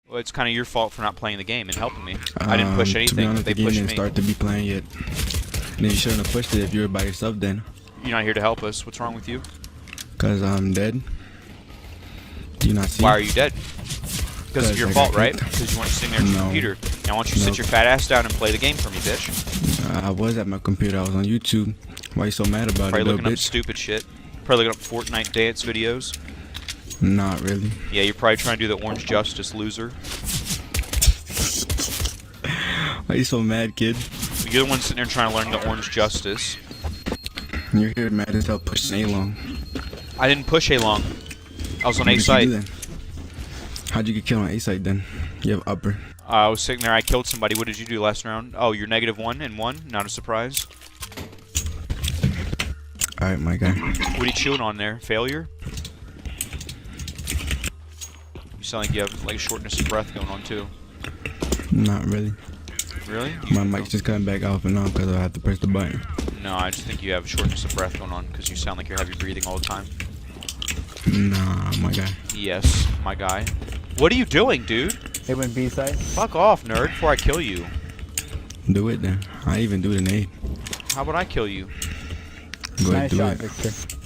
Well, it's kind of your fault for not playing the game and helping me. I didn't push anything. To be honest, They the game pushed didn't me. start to be playing yet. Then you shouldn't have pushed it if you were by yourself then. You're not here to help us. What's wrong with you? Cause I'm dead. Do you not see? Why are you dead? Because of your I fault, got right? kicked. Because you want to sitting there at your No. computer. Now, why don't you sit Nope. your fat ass down and play the game for me, bitch? I was at my computer. I was on YouTube. Why you so mad about Probably it, little looking up bitch? stupid shit. Probably looking up Fortnite dance videos. Not really. Yeah, you're probably trying to do the Orange Justice loser. Why you so mad, kid? You're the one sitting there trying to learn the Orange Justice. You're here mad as hell pushing A long. I didn't push A long. I was on A What did you site. do then? How'd you get killed on A site then? You have upper. I was sitting there. I killed somebody. What did you do last round? Oh, you're -1 and 1. Not a surprise. Alright, my guy. What are you chewing on there? Failure? You sound like you have like a shortness of breath going on too. Not really. Really? My mic's just coming back off and on because I have to press the button. No, I just think you have a shortness of breath going on because you sound like you're heavy breathing all the time. Nah, my guy. Yes, my guy. What are you doing, dude? They went B side. Fuck off, nerd, before I kill you. Do it then. I even do the nade. How about I kill you? Go ahead, Nice do shot, it. Victor.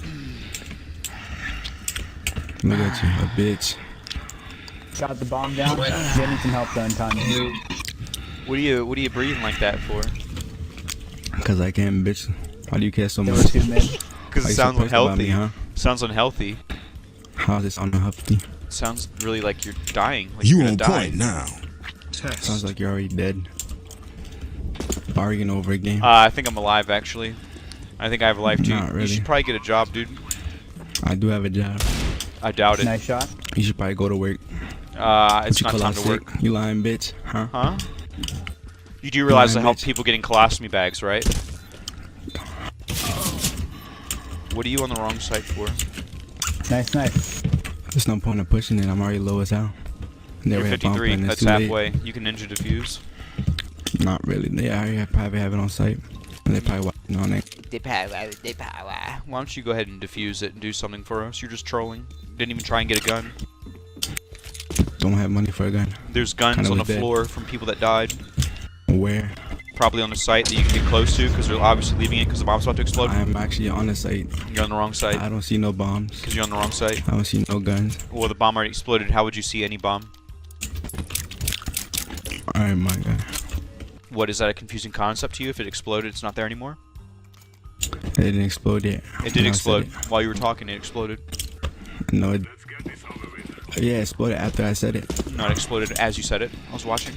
Look at you, a bitch. Shot the bomb down. Getting some help done, Tanya. What are you breathing like that for? Cause I can't, bitch. Why do you care so There were much? 2 mid. Because Why it you so sounds pissed about unhealthy. me, huh? Sounds unhealthy. How's this unhealthy? Sounds really like you're dying. Like You you're on gonna point die. now. Sounds like you're already dead. Arguing over a game. I think I'm alive, actually. I think I have a life, dude. Not You really. should probably get a job, dude. I do have a job. I doubt it. Nice shot. You should probably go to work. It's What you not call time out to sick? work. You lying bitch, huh? Huh? You do realize I lying help bitch. people getting colostomy bags, right? What are you on the wrong side for? Nice, nice. There's no point in pushing it. I'm already low as hell. They You're already have bomb 53. planning, it's That's too late. halfway. You can ninja defuse. Not really. They already probably have it on site. And they probably watching on it. Why don't you go ahead and defuse it and do something for us? You're just trolling. Didn't even try and get a gun. Don't have money for a gun. There's guns Kinda on the was dead. floor from people that died. Where? Probably on the site that you can get close to because they're obviously leaving it because the bomb's about to explode. I am actually on the site. You're on the wrong side I don't see no bombs. because you're on the wrong site. I don't see no guns. Well, the bomb already exploded. How would you see any bomb? Alright, my guy. What, is that a confusing concept to you? If it exploded, it's not there anymore? It didn't explode yet. It did When I explode. said While you were talking, it exploded. it. No, it. Yeah, it exploded after I said it. No, it exploded as you said it. I was watching.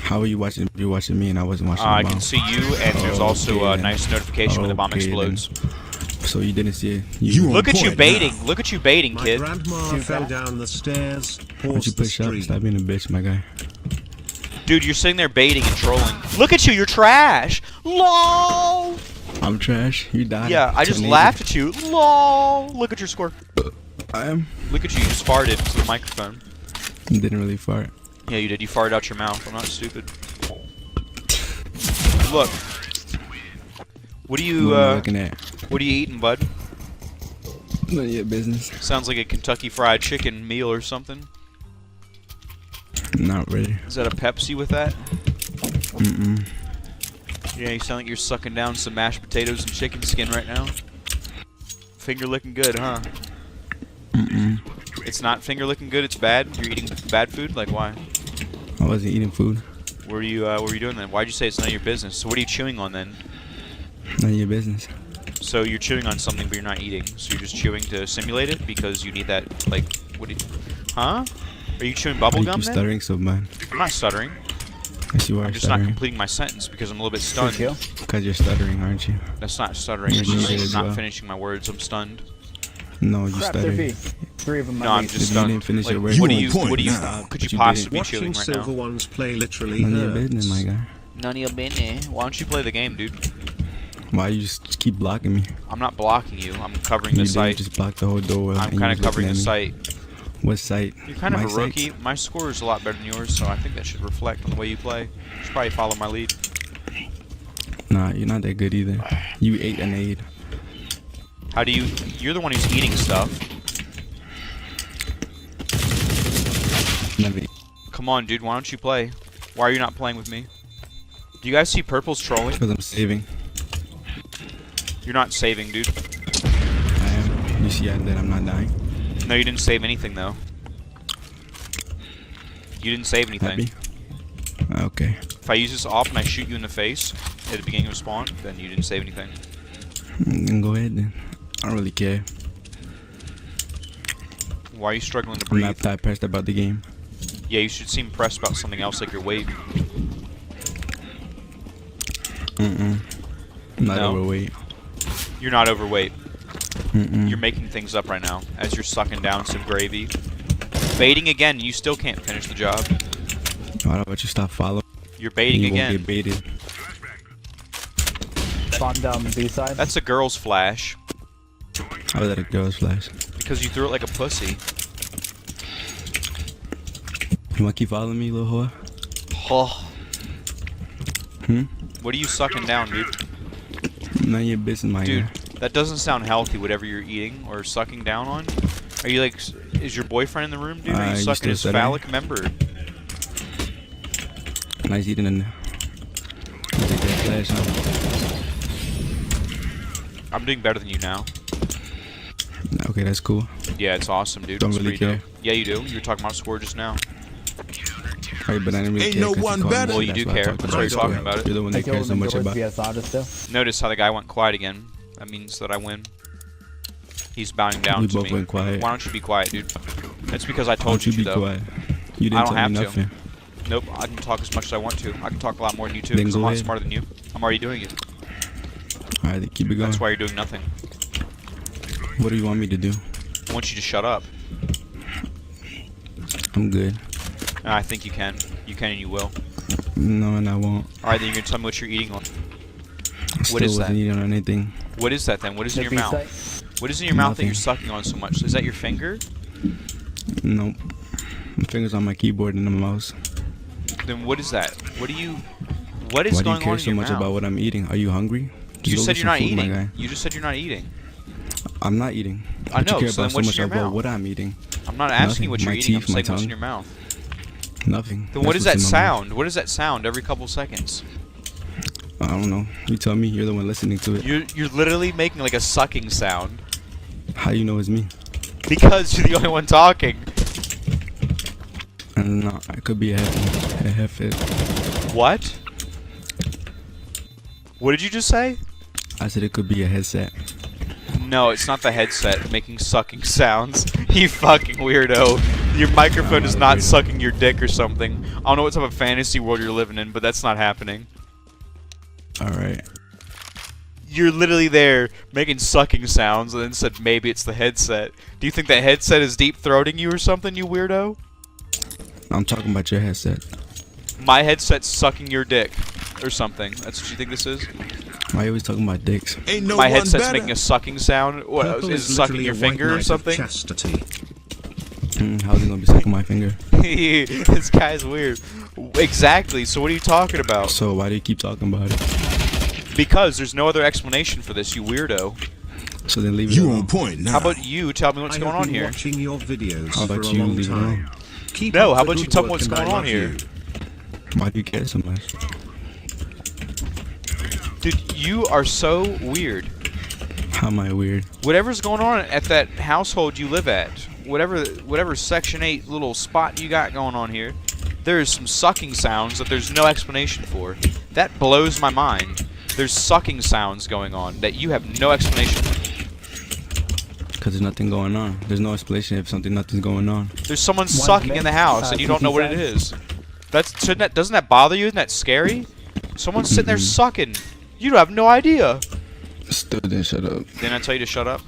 How are you watching? You're watching me and I wasn't watching the I bomb. can see you, and there's also a Okay, nice notification when the bomb Okay, then. explodes. So you didn't see it. You Look at you point baiting. now. Look at you baiting, My kid. grandma Too fell fast. down the stairs, Why don't you paused the push up? stream. Stop being a bitch, my guy. Dude, you're sitting there baiting and trolling. Look at you, you're trash. LOL. I'm trash. You died. Yeah, I just Teenager. laughed at you. LOL. Look at your score. I am. Look at you, you just farted into the microphone. Didn't really fart. Yeah, you did. You farted out your mouth. I'm not stupid. Look. What are you, What am I looking at? what are you eating, bud? None of your business. Sounds like a Kentucky Fried Chicken meal or something. Not really. Is that a Pepsi with that? Mm-mm. Yeah, you sound like you're sucking down some mashed potatoes and chicken skin right now. Finger licking good, huh? Mm-mm. It's not finger licking good, it's bad? You're eating bad food? Like, why? I wasn't eating food. What were you doing then? Why'd you say it's none of your business? So what are you chewing on then? None of your business. So you're chewing on something but you're not eating. So you're just chewing to simulate it because you need that, like, what do you... Huh? Are you chewing bubble Why you gum keep then? stuttering so bad? I'm not stuttering. Yes, you are I'm just not stuttering. completing my sentence because I'm a little bit Good stunned. kill. Because you're stuttering, aren't you? That's not stuttering. You're It's just muted as not well. finishing my words. I'm stunned. No, you Crap, they're stuttering. B. 3 of them. No, I'm If just you stunned. didn't finish Like, your words, what do You you, on point what do you, now. could But you you possibly be Watching chewing right silver now? ones play literally None of your hurts. business, my guy. None of your business. Why don't you play the game, dude? Why you just keep blocking me? I'm not blocking you. I'm covering You the did site. just block the whole door. I'm and kind you of was covering the looking at me. site. What site? You're kind of My a site? rookie. My score is a lot better than yours, so I think that should reflect on the way you play. You should probably follow my lead. Nah, you're not that good either. You ate an aid. How do you... You're the one who's eating stuff. Never. Come on, dude. Why don't you play? Why are you not playing with me? Do you guys see Purple's trolling? Because I'm saving. You're not saving, dude. I am. You see that I'm not dying. No, you didn't save anything, though. You didn't save anything. Happy? Okay. If I use this off and I shoot you in the face at the beginning of spawn, then you didn't save anything. Then go ahead then. I don't really care. Why are you struggling to I'm breathe? not that pressed about the game. Yeah, you should seem pressed about something else like your weight. I'm not No. overweight. You're not overweight. You're making things up right now as you're sucking down some gravy. Baiting again, you still can't finish the job. Why don't you stop following? You're baiting You again. won't get baited. Bomb down the B side. That's a girl's flash. How was that a girl's flash? Because you threw it like a pussy. You wanna keep following me, little whore? Oh. Hmm? What are you sucking down, dude? None of your business, my Dude, guy. that doesn't sound healthy, whatever you're eating or sucking down on. Are you like, is your boyfriend in the room, dude? Are you you sucking still his stuttering? phallic member? Nice eating in there. You take that flash, huh? I'm doing better than you now. Okay, that's cool. Yeah, it's awesome, dude. Don't It's really pretty care. dope. Yeah, you do. You were talking about score just now. Alright, but I didn't really Ain't care. no 'cause one called me. better. Well, you do That's why I care. talked That's why you're about talking it. about it. You're the one I that killed cares so him much with about. VS Artist too. Notice how the guy went quiet again. That means that I win. He's bowing down We to both me. went quiet. Why don't you be quiet, dude? That's because I Why told don't you you be to, though. quiet? You I didn't don't tell me have to. nothing. Nope, I can talk as much as I want to. I can talk a lot more than you too, Then because I'm go a lot ahead. smarter than you. I'm already doing it. Alright, then keep it going. That's why you're doing nothing. What do you want me to do? I want you to shut up. I'm good. And I think you can. You can and you will. No, and I won't. Alright, then you're gonna tell me what you're eating on. I still What is wasn't that? eating on anything. What is that then? What is in The your B mouth? side. What is in your mouth that Nothing. you're sucking on so much? Is that your finger? Nope. My fingers on my keyboard and the mouse. Then what is that? What is Why do you going on care in so your much mouth? about what I'm eating? Are you hungry? Just You go said get you're not some food, my eating. guy. You just said you're not eating. I'm not eating. I But know, you care so about then so what's much in your about mouth? what I'm eating. I'm not asking Nothing. what you're My eating. I'm teeth, my saying what's in tongue. your mouth. Nothing. Then what That's is that what's in my mouth. sound? What is that sound every couple seconds? I don't know. You tell me. You're the one listening to it. You're literally making like a sucking sound How you know it's me? because you're the only one talking. I don't know. I could be a headset. What? What did you just say? I said it could be a headset. No, it's not the headset making sucking sounds. You fucking weirdo. Your microphone is not sucking your dick or something. I don't know what type of fantasy world you're living in, but that's not happening. Alright. You're literally there making sucking sounds and then said maybe it's the headset. Do you think that headset is deep throating you or something, you weirdo? I'm talking about your headset. My headset's sucking your dick or something. That's what you think this is? Why are you always talking about dicks? Ain't no My one headset's better. making a sucking sound. What, Purple is it is sucking literally your a white finger or knight of something? chastity. How's he gonna be sucking my finger? This guy's weird. Exactly. So what are you talking about? So why do you keep talking about it? Because there's no other explanation for this, you weirdo. So then leave it You alone. on point now. How about you tell me what's I going have on been here? watching your videos How about for a you long leave it time. alone? Keep No, up how the about you good tell me work what's and I going on love here? you. Why do you care so much? Dude, you are so weird. How am I weird? Whatever's going on at that household you live at, whatever Section 8 little spot you got going on here, there's some sucking sounds that there's no explanation for. That blows my mind. There's sucking sounds going on that you have no explanation for. Because there's nothing going on. There's no explanation if nothing's going on. There's someone sucking in the house and you don't know what it is. Doesn't that bother you? Isn't that scary? Someone's sitting there sucking. You have no idea. Still didn't shut up. Didn't I tell you to shut up?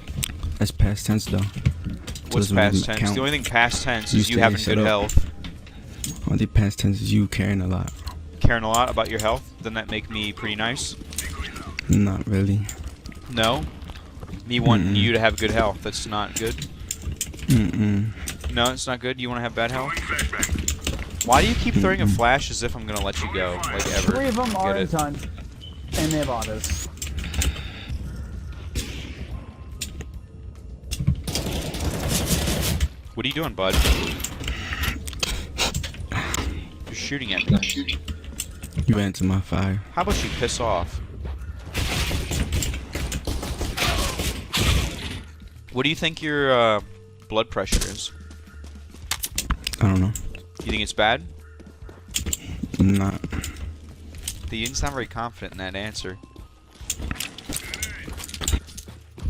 That's past tense though. What's Doesn't past tense? count. The only thing past tense You is you still having ain't good shut up. health. Only past tense is you caring a lot. Caring a lot about your health, doesn't that make me pretty nice? Not really. No? Me wanting you to have good health, that's not good? No, it's not good? You want to have bad health? Why do you keep throwing a flash as if I'm going to let you go? Like, ever? 3 of them are Get in it? time, and they have autos. What are you doing, bud? shooting at me? You ran into my fire. How about you piss off? What do you think your blood pressure is? I don't know. You think it's bad? Not. You didn't sound very confident in that answer.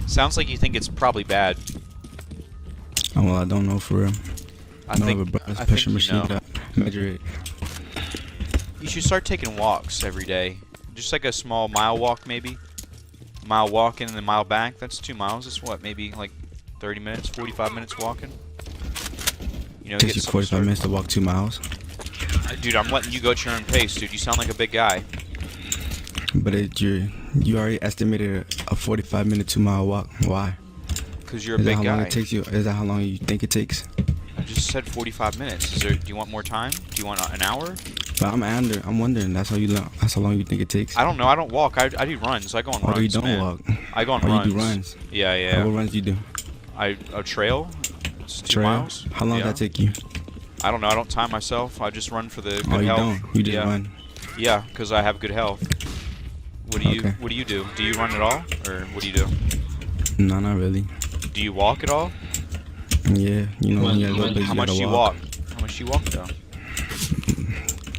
Sounds like you think it's probably bad. Oh, well, I don't know for real. I think a blood you pressure machine know. that measure it. You should start taking walks every day. Just like a small mile walk, maybe. Mile walking and then mile back. That's 2 miles. That's what, maybe like 30 minutes, 45 minutes walking. You know, Takes get you some 45 sort of- minutes to walk 2 miles. Dude, I'm letting you go at your own pace, dude. You sound like a big guy. But you already estimated a 45-minute 2-mile walk. Why? Because you're a Is that big how long guy. it takes you? Is that how long you think it takes? I just said 45 minutes. Do you want more time? Do you want an hour? But I'm wondering. That's how long you think it takes. I don't know. I don't walk. I do runs. I go on runs. Oh, you don't man. walk. I go on Oh, runs. you do runs. Yeah, yeah. What runs do you do? A trail. It's 2 Trail? miles. How long yeah. does that take you? I don't know. I don't time myself. I just run for the good Oh, you health. don't. You just yeah. run. Yeah, because I have good health. What do you Okay. What do you do? Do you run at all, or what do you do? No, not really. Do you walk at all? Yeah, you know when you gotta go places, How you much gotta do you walk? How much do you walk though?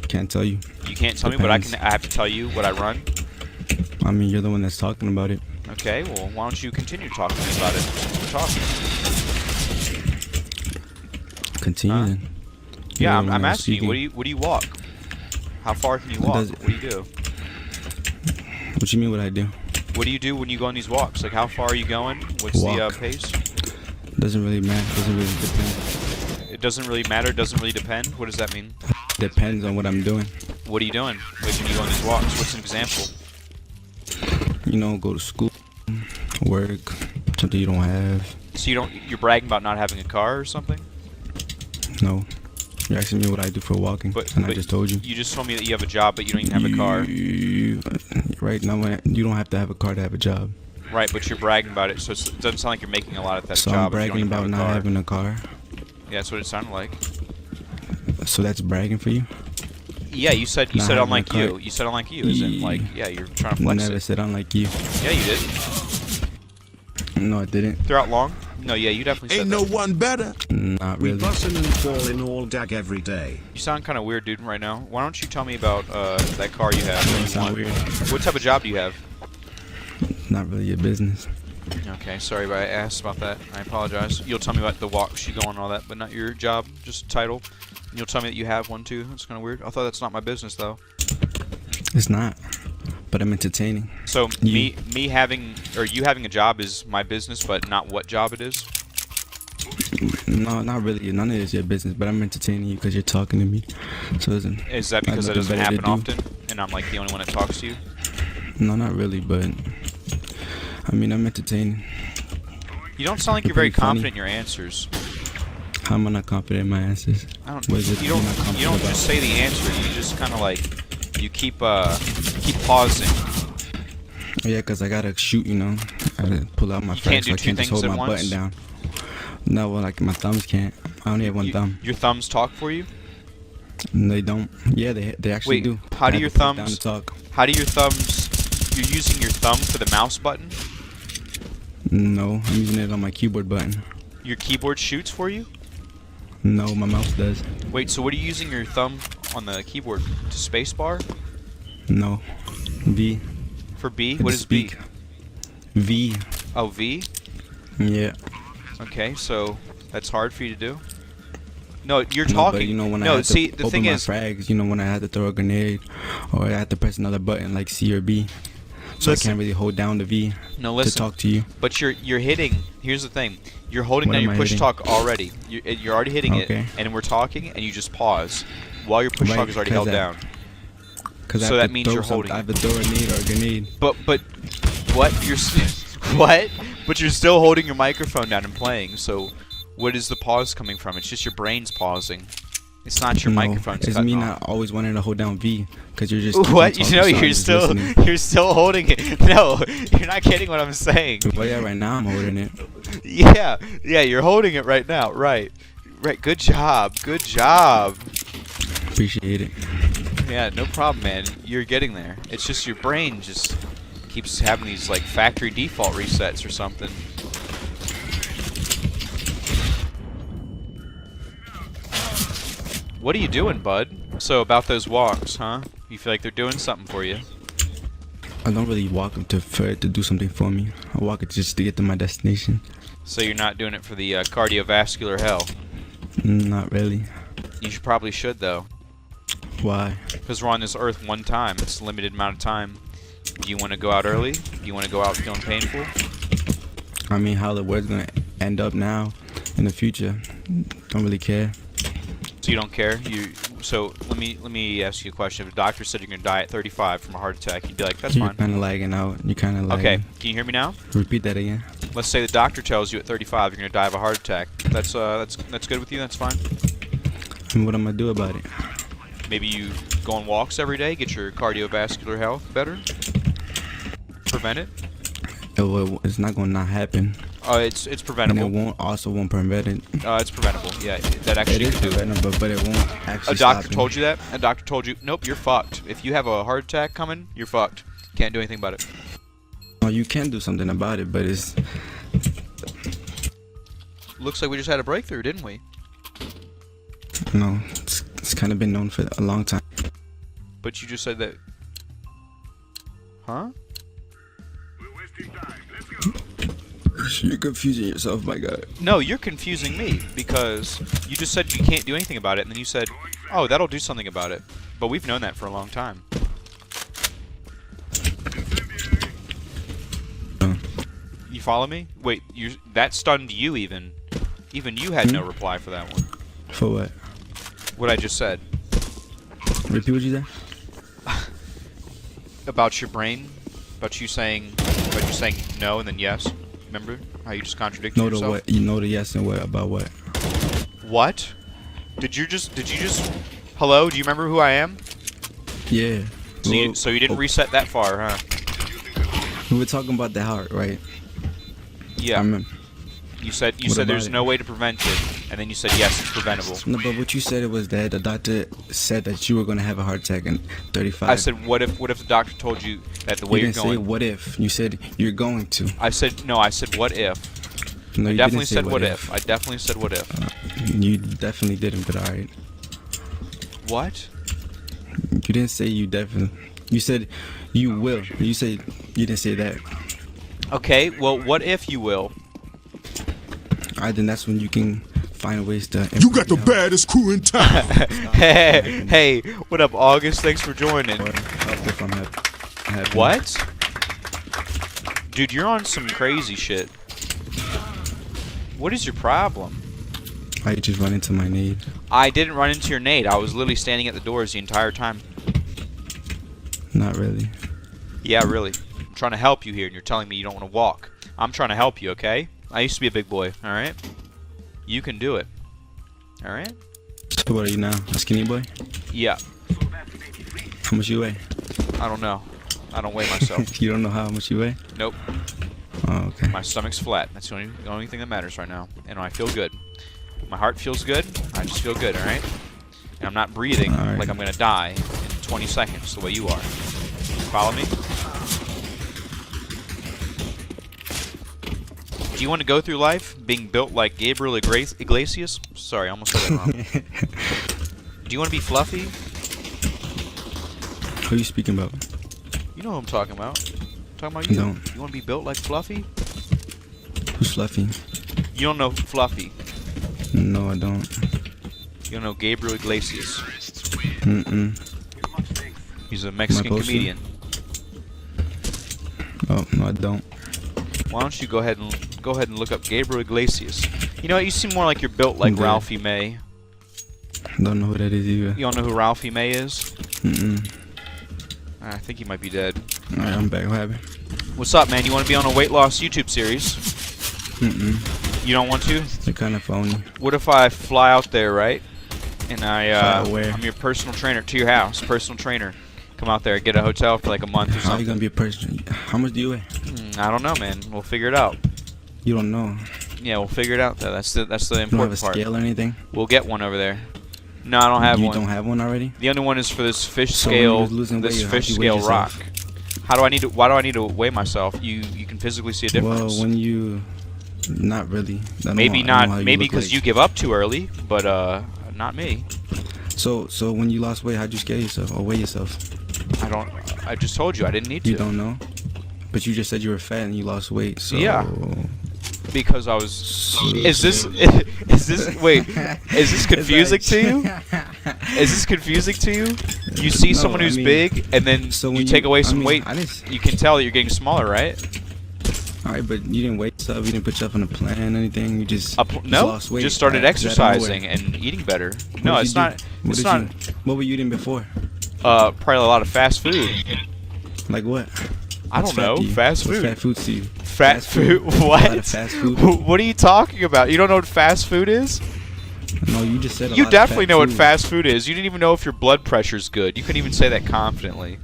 Can't tell you. You can't tell me, but Depends. I have to tell you what I run. I mean, you're the one that's talking about it. Okay. Well, why don't you continue talking to me about it? We're talking. Continue Huh? then. Yeah, You're the one I'm that's asking you. speaking. What do you walk? How far can you walk? Does- What do you do? What you mean what I do? What do you do when you go on these walks? Like, how far are you going? What's the Walk. pace? Doesn't really matter. Doesn't really depend. It doesn't really matter. Doesn't really depend. What does that mean? Depends on what I'm doing. What are you doing? Like when you go on these walks? What's an example? You know, go to school, work, something you don't have. So you're bragging about not having a car or something? No. You're asking me what I do for walking, and I just told you. You just told me that you have a job, but you don't even have a car. Right now, you don't have to have a car to have a job. Right, but you're bragging about it, so it doesn't sound like you're making a lot at that So job. I'm if you don't bragging even have about a not car. having a car. Yeah, that's what it sounded like. So that's bragging for you? Yeah, you said Not having a unlike car. you. You said unlike you, as in like yeah, you're trying to flex Never it. said unlike you. Yeah, you did. No, I didn't. Throughout long? No, yeah, you definitely said Ain't that. no one better. Not We really. bussin' and fallin' all dag every day. You sound kind of weird, dude, right now. Why don't you tell me about that car you have? Doesn't sound weird. What type of job do you have? Not really your business. Okay, sorry, but I asked about that. I apologize. You'll tell me about the walks you go on and all that, but not your job, just title. And you'll tell me that you have one too. That's kind of weird. I thought that's not my business though. It's not. But I'm entertaining. So You- me having or you having a job is my business, but not what job it is. No, not really. None of it is your business, but I'm entertaining you because you're talking to me. So isn't. Is that because I that have doesn't nothing happen better to often, and I'm like the only one that talks to you? No, not really, but I mean, I'm entertaining. You don't sound like You're you're very pretty funny. confident in your answers. How am I not confident in my answers? I don't. What is it You you're don't. not confident You don't about? just say the answer. You just kind of like you keep pausing. Yeah, because I gotta shoot, you know. I gotta pull out my You can't facts. do I two can't just things hold at my once? button down. No, well, like my thumbs can't. I only have one thumb. Your thumbs talk for you. And they don't. Yeah, they actually Wait, do. how I do have your to put it down thumbs- to talk. How do your thumbs? You're using your thumb for the mouse button. No, I'm using it on my keyboard button. Your keyboard shoots for you. No, my mouse does. Wait, so what are you using your thumb on the keyboard to spacebar? No. V. For B? To What is B? speak. V. Oh, V? Yeah. Okay, so that's hard for you to do? No, you're No, talking. but you know when I no, had to see, the open thing my is, frags, you know when I had to throw a grenade, or I had to press another button like C or B, so Listen. I can't really hold down the V no, to listen. talk to you. But you're hitting. Here's the thing. You're holding What down am your I push hitting? talk already. You're already hitting Okay. it, and we're talking, and you just pause while your push Right, talk is already 'cause held I- down. Cause So I have that to means throw you're holding I have to throw a grenade or a grenade. But what? What? But you're still holding your microphone down and playing. So what is the pause coming from? It's just your brain's pausing. It's not your No, microphone's it's cutting me off. not always wanting to hold down V, cause you're just. keeping What? talking, You know, so I'm you're just still listening. you're still holding it. No, you're not getting what I'm saying. Well, yeah, right now I'm holding it. Yeah, you're holding it right now. Right. Good job. Appreciate it. Yeah, no problem, man. You're getting there. It's just your brain just keeps having these like factory default resets or something. What are you doing, bud? So about those walks, huh? You feel like they're doing something for you? I don't really walk them for it to do something for me. I walk it just to get to my destination. So you're not doing it for the cardiovascular health? Not really. You probably should, though. Why? Because we're on this earth one time. It's a limited amount of time. Do you want to go out early? Do you want to go out feeling painful? I mean, how the world's gonna end up now, in the future, don't really care. So you don't care? So let me ask you a question. If a doctor said you're gonna die at 35 from a heart attack, you'd be like, that's You're fine. kind of lagging out. You're kind of lagging. Okay, can you hear me now? Repeat that again. Let's say the doctor tells you at 35 you're gonna die of a heart attack. That's good with you. That's fine. And what am I gonna do about it? Maybe you go on walks every day, get your cardiovascular health better. Prevent it. It's not gonna not happen. It's preventable. And it won't prevent it. It's preventable. Yeah, that actually It is can do it. preventable, but it won't actually A doctor stop told you that? A doctor told you, nope, you're fucked. If you have a heart attack coming, you're fucked. Can't do anything about it. No, you can do something about it, but it's... Looks like we just had a breakthrough, didn't we? No, it's kind of been known for a long time. But you just said that... Huh? You're confusing yourself, my guy. No, you're confusing me, because you just said you can't do anything about it, and then you said, oh, that'll do something about it. But we've known that for a long time. You follow me? Wait, that stunned you even. Even you had no reply for that one. For what? What I just said. Repeat what you said? About your brain? About you saying no and then yes? Remember how you just contradicted No to yourself? what? You know the yes and what about what? What? Did you just hello, do you remember who I am? Yeah. So you didn't reset that far, huh? We were talking about the heart, right? Yeah. I remember. You said What there's about no way to prevent it, and then you said yes, it's preventable. No, but what you said it was that the doctor said that you were gonna have a heart attack in 35. I said what if the doctor told you that the way you you're didn't going? say what if. You said you're going to. I said what if. No, I you definitely didn't say said what if. I definitely said what if. You definitely didn't, but alright. What? You didn't say you definitely. You said you will. You said you didn't say that. Okay, well, what if you will? Alright, then that's when you can find ways to. You got the baddest crew in town. Hey, what up, August? Thanks for joining. If I'm happy. What? Dude, you're on some crazy shit. What is your problem? I just run into my need. I didn't run into your nade. I was literally standing at the doors the entire time. Not really. Yeah, really. I'm trying to help you here, and you're telling me you don't want to walk. I'm trying to help you, okay? I used to be a big boy, alright? You can do it. Alright? So what are you now? A skinny boy? Yeah. How much you weigh? I don't know. I don't weigh myself. You don't know how much you weigh? Nope. Oh, okay. My stomach's flat. That's the only thing that matters right now. And I feel good. My heart feels good. I just feel good, alright? And I'm not breathing like I'm gonna die in 20 seconds the way you are. Follow me? Do you want to go through life being built like Gabriel Iglesias? Sorry, I almost said that wrong. Do you want to be fluffy? Who are you speaking about? You know what I'm talking about. I'm talking about you. Don't. You want to be built like Fluffy? Who's Fluffy? You don't know Fluffy. No, I don't. You don't know Gabriel Iglesias. Mm-mm. He's a Mexican comedian. Oh, no, I don't. Why don't you go ahead and look up Gabriel Iglesias? You know what? You seem more like you're built like Ralphie May. Don't know who that is either. You don't know who Ralphie May is? Mm-mm. I think he might be dead. Alright, I'm back. What happened? What's up, man? You want to be on a weight loss YouTube series? Mm-mm. You don't want to? They're kind of phony. What if I fly out there, right? And where? I'm your personal trainer to your house. Personal trainer. Come out there, get a hotel for like a month or How are something. you gonna be a person? How much do you weigh? I don't know, man. We'll figure it out. You don't know. Yeah, we'll figure it out though. That's the You don't have important a part. scale or anything? We'll get one over there. No, I don't have You one. don't have one already? The only one is for this fish So when you scale. was losing This weight, fish how'd you weigh scale rock. yourself? How do I need to? Why do I need to weigh myself? You can physically see a difference. Well, when you, not really. Maybe not. Maybe because you give up too early, but not me. So when you lost weight, how'd you scale yourself or weigh yourself? I don't. I just told you I didn't need to. You don't know, but you just said you were fat and you lost weight. So Yeah. Because I was. Is this? Wait. Is this confusing to you? Is this confusing to you? You see No, someone I who's mean, big, and then so you when take away some I mean, weight. I didn't, You can tell that you're getting smaller, right? all right, but you didn't weigh yourself. You didn't put yourself on a plan or anything. You just No, lost weight. just started right? Is that nowhere? exercising and eating better. What No, did it's you do? not. What It's did not. you? What were you eating before? Probably a lot of fast food. Like what? I What's don't know. fat to you? Fast What's food. fat food to you? Fat Fast food? A What? lot of fast food. What are you talking about? You don't know what fast food is? No, you just said. You lot definitely of fat know what food. fast food is. You didn't even know if your blood pressure's good. You couldn't even say that confidently.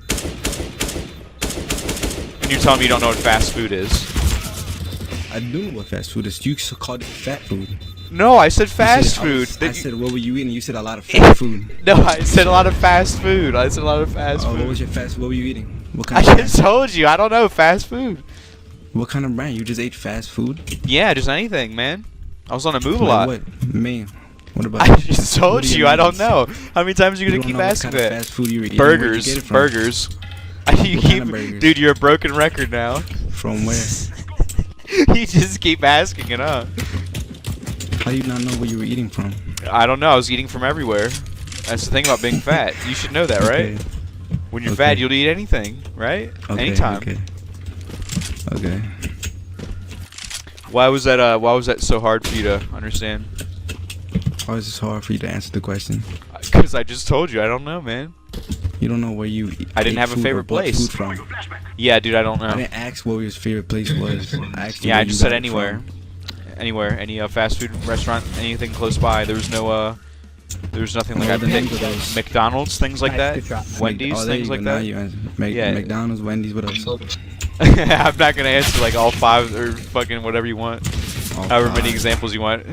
And you're telling me you don't know what fast food is? I do know what fast food is. You called it fat food. No, I said You fast said- food. I That you- said, what were you eating? You said a lot of fat food. No, I said a lot of fast food. I said a lot of fast Oh, food. what was your fast? What were you eating? What I kind of just told you. I don't know fast food. What kind of brand? You just ate fast food? Yeah, just anything, man. I was on a move a Like lot. what? Man, what about? I just told What are you. your I don't needs? know. How many times are you You gonna don't keep know what asking kind of that? fast food you were eating. Where'd you Burgers. get it from? Burgers. You What kind keep, of burgers? dude. You're a broken record now. From where? You just keep asking it up. How do you not know where you were eating from? I don't know. I was eating from everywhere. That's the thing about being fat. You should know that, right? Okay. When you're Okay. fat, you'll eat anything, right? Okay, Anytime. Okay. Okay. Why was that so hard for you to understand? Why is this hard for you to answer the question? Because I just told you. I don't know, man. You don't know where you. I didn't ate have a food or favorite bought place. Food from. Yeah, dude. I don't know. I didn't ask what your favorite place was. I asked you Yeah, where I you just got said it anywhere. from. Anywhere. Any fast food restaurant, anything close by. There was no. There was nothing like What I are the names picked. of those? McDonald's, things like Nice, that. good try. Wendy's, Oh, there things you like go. Now that. you answer. Yeah. McDonald's, Wendy's, what else? I'm not gonna answer like all 5 or fucking whatever you want. All However many 5. examples you want.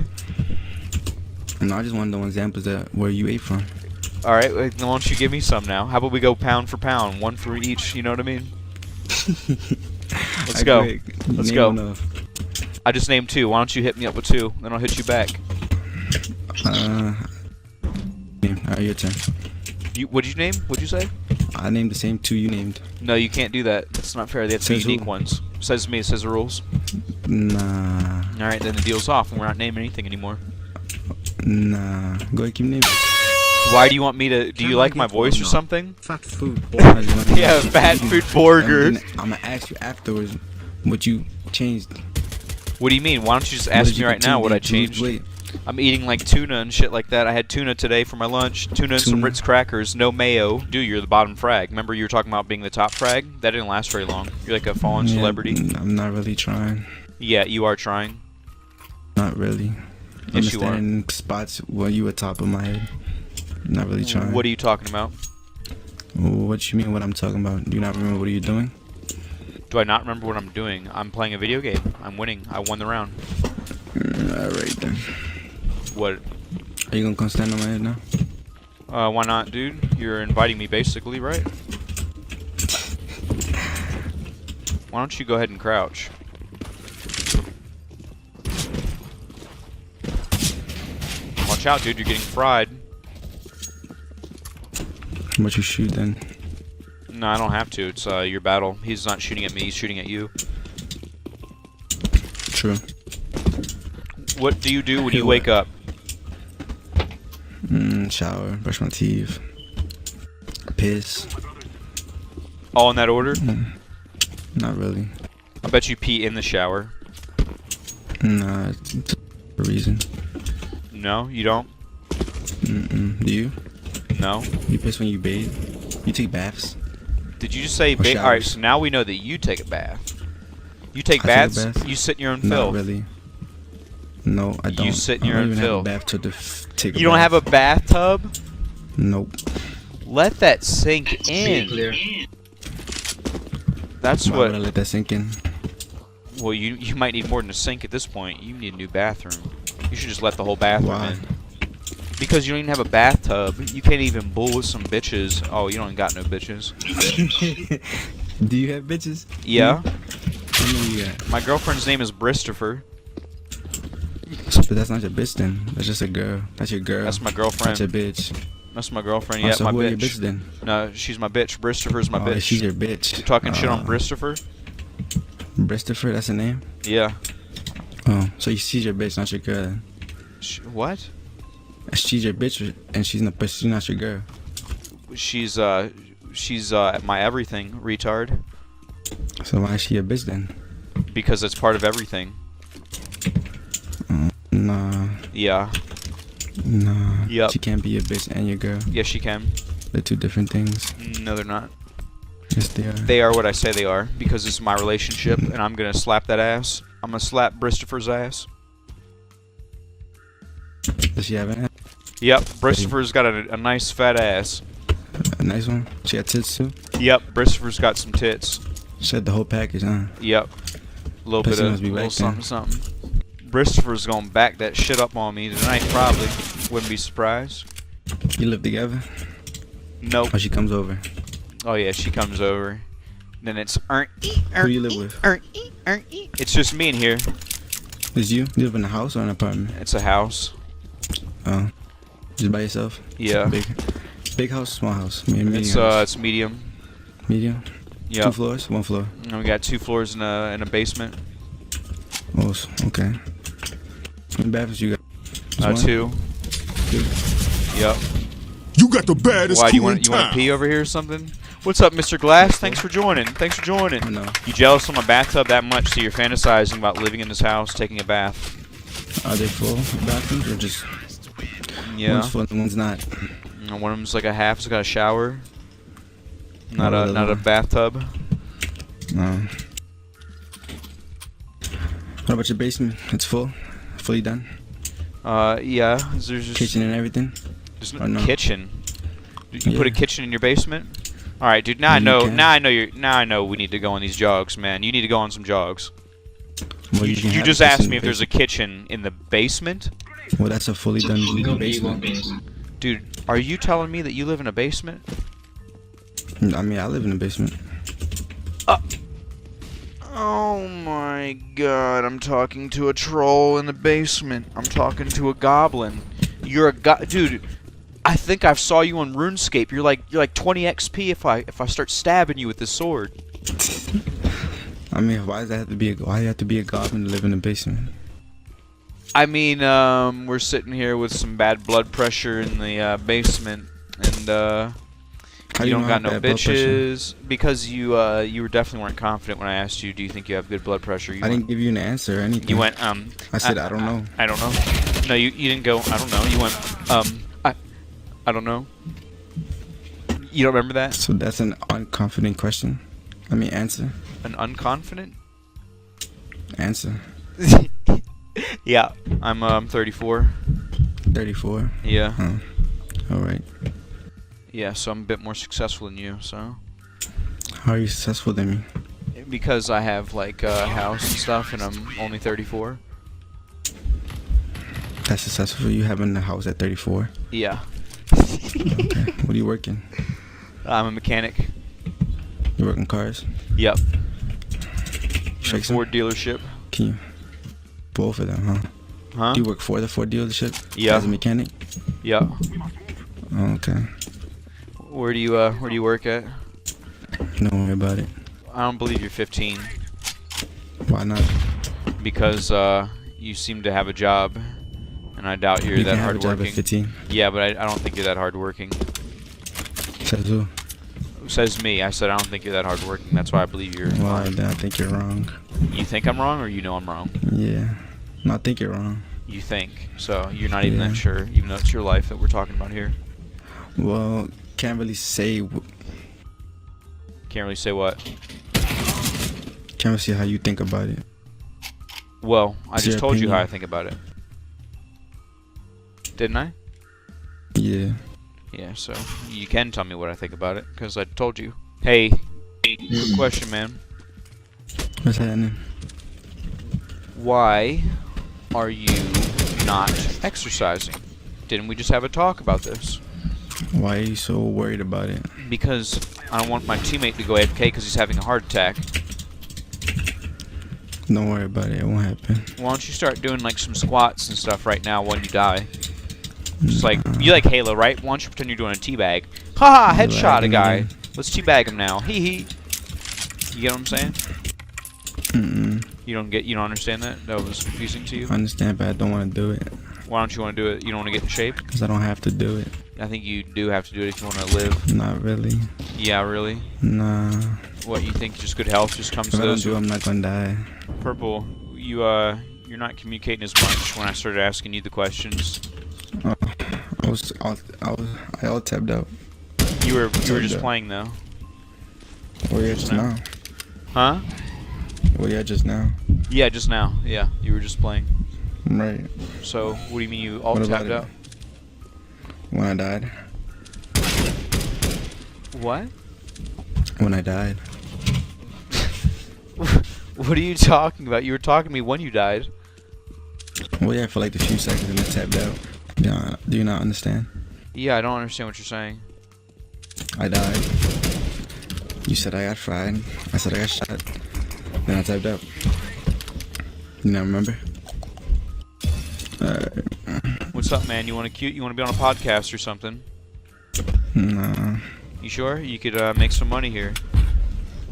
No, I just want to know examples that where you ate from. All right, why don't you give me some now? How about we go pound for pound, one for each? You know what I mean? Let's go. Let's Name go. enough. I just named 2. Why don't you hit me up with 2? Then I'll hit you back. Your turn. What'd you name? What'd you say? I named the same 2 you named. No, you can't do that. That's not fair. They have to be Says unique who? ones. Says me. Says the rules. Nah. All right, then the deal's off, and we're not naming anything anymore. Nah. Go ahead, keep naming. Why do you want me to? Do you like my voice or something? Fat food. Yeah, Yeah, fat food burger. I'm gonna ask you afterwards what you changed. What do you mean? Why don't you just What ask did me you right now continue what I to lose changed? weight? I'm eating like tuna and shit like that. I had tuna today for my lunch. Tuna and some Tuna. Ritz crackers, no mayo. Dude, you're the bottom frag. Remember you were talking about being the top frag? That didn't last very long. You're like a fallen Yeah, celebrity. I'm not really trying. Yeah, you are trying. Not really. Yes, you are. Understanding spots where you were top of my head. Not really trying. What are you talking about? What you mean? What I'm talking about? Do you not remember what are you doing? Do I not remember what I'm doing? I'm playing a video game. I'm winning. I won the round. Alright then. What? Are you gonna come stand on my head now? Why not, dude? You're inviting me basically, right? Why don't you go ahead and crouch? Watch out, dude. You're getting fried. What you shoot then? No, I don't have to. It's your battle. He's not shooting at me. He's shooting at you. True. What do you do when you wake up? Shower, brush my teeth, piss. All in that order? Not really. I bet you pee in the shower. Nah, it's a reason. No, you don't? Do you? No. You piss when you bathe? You take baths? Did you just say Or Alright, showers. so now we know that you take a bath. You take I take a baths? bath? You sit in your own Not filth. really. No, I don't. sit in your I own don't even filth. have a bath to take a You don't bath. have a bathtub? Nope. Let that sink in. That's Why would I what. let that sink in? Well, you might need more than a sink at this point. You need a new bathroom. You should just let the whole bathroom Why? in. Because you don't even have a bathtub. You can't even bull with some bitches. Oh, you don't even got no bitches. Do you have bitches? Yeah. How many you got? My girlfriend's name is Bristifer. But that's not your bitch then. That's just a girl. That's your girl. That's my girlfriend. That's your bitch. That's my girlfriend. Oh, Yeah, so my who bitch. are your bitch then? No, she's my bitch. Bristifer's my Oh, bitch. she's your bitch. You talking shit on Bristifer? Bristifer, that's the name? Yeah. Oh, so she's your bitch, not your girl then. What? She's your bitch and she's not your girl. She's my everything, retard. So why is she a bitch then? Because it's part of everything. Nah. Yeah. Nah. Yep. She can't be your bitch and your girl. Yes, she can. They're two different things. No, they're not. Yes, they are. They are what I say they are, because it's my relationship, and I'm gonna slap that ass. I'm gonna slap Bristifer's ass. Does she have an ass? Yep, Bristifer's got a nice fat ass. A nice one? She got tits too? Yep, Bristifer's got some tits. She had the whole package, huh? Yep. A little bit Pussy of must be little whack then. something, something. Bristifer's gonna back that shit up on me tonight, probably. Wouldn't be surprised. You live together? Nope. Or she comes over? Oh yeah, she comes over. Then it's Who do you live with? It's just me in here. Is you? You live in a house or an apartment? It's a house. Oh. Just by yourself? Yeah. Big house, small house? Medium It's house? it's medium. Medium? Yep. 2 floors? 1 floor? And we got 2 floors in a basement. Oh, okay. How many bathrooms you got? Just 2. 2? Yep. You got the baddest Why crew you in want to town. pee over here or something? What's up, Mr. Glass? Thanks for joining. Thanks for joining. I know. You jealous of my bathtub that much, so you're fantasizing about living in this house, taking a bath. Are they full bathrooms or just Yeah. one's full and one's not? And one of them's like a half. It's got a shower. Not Oh, a the not a one. bathtub. No. What about your basement? It's full? Fully done? Yeah. There's just Kitchen and everything? there's or no no? kitchen. You put a Yeah. kitchen in your basement? All right, dude. Now I You know. can. Now I know we need to go on these jogs, man. You need to go on some jogs. Well, You, can you have just a kitchen asked in me the if there's a kitchen in the basement, basement. Well, that's a fully done basement. dude. Are you telling me that you live in a basement? I mean, I live in the basement. Oh my god, I'm talking to a troll in the basement. I'm talking to a goblin. You're a dude. I think I saw you on RuneScape. You're like 20 XP if I start stabbing you with this sword. I mean, why does that have to be? Why do you have to be a goblin to live in the basement? I mean, we're sitting here with some bad blood pressure in the basement, and How you do don't know got I have no bad blood pressure? bitches because you were definitely weren't confident when I asked you, do you think you have good blood pressure? You I went, didn't give you an answer or anything. You went I said I don't know. I don't know. No, you didn't go. I don't know. You went I don't know. You don't remember that? So that's an unconfident question. I mean, answer. An unconfident? Answer. Yeah, I'm 34. 34. Yeah. Huh. All right. Yeah, so I'm a bit more successful than you, so. How are you successful than me? Because I have like a house and stuff, and I'm only 34. That's successful for you having a house at 34. Yeah. Okay. What are you working? I'm a mechanic. You working cars? Yep. Shake some? Ford dealership. Can you? Both of them, huh? Huh? Do you work for the Ford dealership? Yeah. As a mechanic? Yeah. Oh, okay. Where do you work at? Don't worry about it. I don't believe you're 15 Why not? because you seem to have a job, and I doubt you're You that can have a job at hardworking. 15. Yeah, but I don't think you're that hardworking. Says who? Says me. I said I don't think you're that hardworking. That's why I believe you're. Well, then I think you're wrong. You think I'm wrong, or you know I'm wrong? Yeah. No, I think you're wrong. You think so? You're not even Yeah. that sure, even though it's your life that we're talking about here. Well, can't really say. Can't really say what. Can't really see how you think about it. Well, I It's just your told you how I opinion. think about it. Didn't I? Yeah. Yeah, so you can tell me what I think about it, because I told you. Hey, quick question, man. What's happening? Why are you not exercising? Didn't we just have a talk about this? Why are you so worried about it? Because I don't want my teammate to go AFK because he's having a heart attack. Don't worry about it. It won't happen. Why don't you start doing like some squats and stuff right now when you die? Just like, you like Halo, right? Why don't you pretend you're doing a teabag? Haha, headshot a guy. Let's teabag him now. Hee hee. You get what I'm saying? You don't understand that? That was confusing to you? I understand, but I don't want to do it. Why don't you want to do it? You don't want to get in shape? Because I don't have to do it. I think you do have to do it if you want to live. Not really. Yeah, really? Nah. What, you think just good health just comes If to I don't those? do it, I'm not gonna die. Purple, you're not communicating as much when I started asking you the questions. I all tapped out. You were just playing though. Well, yeah, just now. Huh? Well, yeah, just now. Yeah, just now. Yeah, you were just playing. Right. So, what do you mean you alt What about tapped it? out? When I died. What? When I died. What are you talking about? You were talking to me when you died. Well, yeah, for like a few seconds and then tapped out. Yeah, do you not understand? Yeah, I don't understand what you're saying. I died. You said I got fried. I said I got shot. Then I tapped out. You not remember? What's up, man? You want to be on a podcast or something? Nah. You sure? You could make some money here.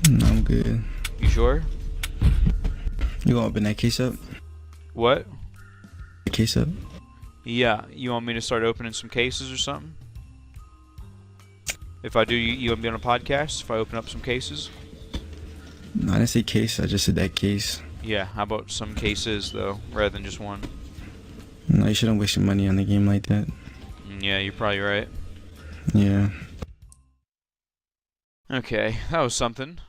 No, I'm good. You sure? You gonna open that case up? What? The case up? Yeah, you want me to start opening some cases or something? If I do, you want to be on a podcast? If I open up some cases? No, I didn't say case. I just said that case. Yeah, how about some cases, though, rather than just one? No, you shouldn't waste your money on a game like that. Yeah, you're probably right. Yeah. Okay, that was something.